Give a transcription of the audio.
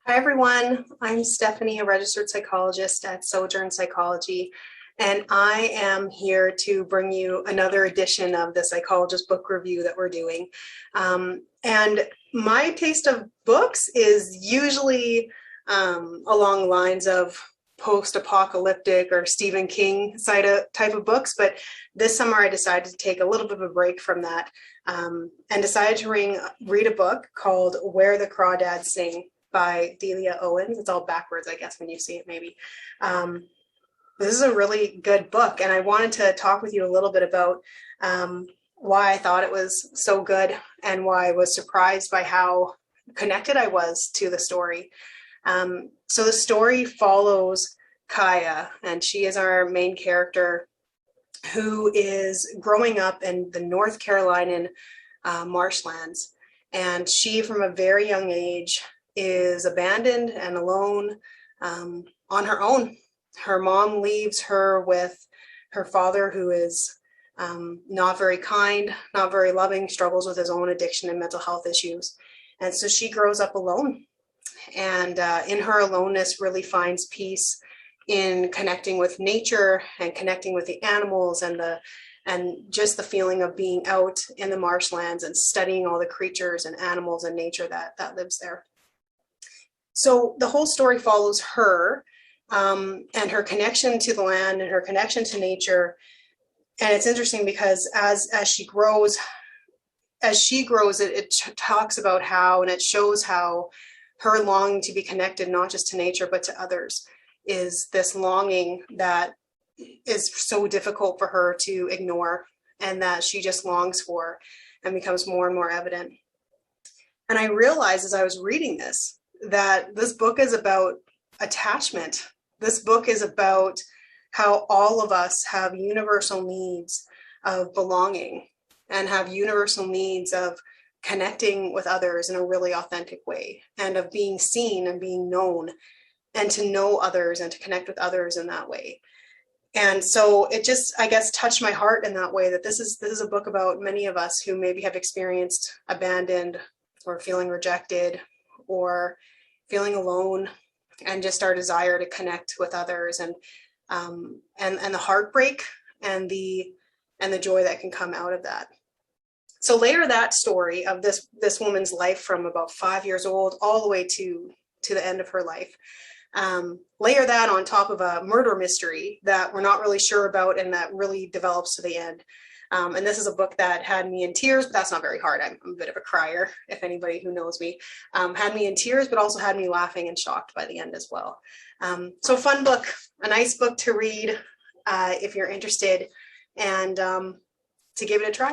Hi everyone, I'm Stephanie, a registered psychologist at Sojourn Psychology, and I am here to bring you another edition of the Psychologist book review that we're doing. And my taste of books is usually along the lines of post-apocalyptic or Stephen King type of books, but this summer I decided to take a little bit of a break from that and decided to read a book called Where the Crawdads Sing by Delia Owen. It's all backwards, I guess, when you see it maybe. This is a really good book, and I wanted to talk with you a little bit about why I thought it was so good and why I was surprised by how connected I was to the story. So the story follows Kaya, and she is our main character who is growing up in the North Carolinian marshlands. And she, from a very young age, is abandoned and alone on her own. Her mom leaves her with her father, who is not very kind, not very loving, struggles with his own addiction and mental health issues. And so she grows up alone. And in her aloneness really finds peace in connecting with nature and connecting with the animals and just the feeling of being out in the marshlands and studying all the creatures and animals and nature that lives there. So the whole story follows her and her connection to the land and her connection to nature. And it's interesting because as she grows, it talks about how, and it shows how her longing to be connected not just to nature but to others is this longing that is so difficult for her to ignore and that she just longs for and becomes more and more evident. And I realized as I was reading this that this book is about attachment. This book is about how all of us have universal needs of belonging and have universal needs of connecting with others in a really authentic way and of being seen and being known and to know others and to connect with others in that way. And so it just, I guess, touched my heart in that way that this is a book about many of us who maybe have experienced abandoned or feeling rejected or feeling alone, and just our desire to connect with others and the heartbreak and the joy that can come out of that. So layer that story of this woman's life from about 5 years old all the way to the end of her life. Layer that on top of a murder mystery that we're not really sure about and that really develops to the end. And this is a book that had me in tears, but that's not very hard. I'm a bit of a crier, if anybody who knows me. Had me in tears, but also had me laughing and shocked by the end as well. So fun book, a nice book to read if you're interested, and to give it a try.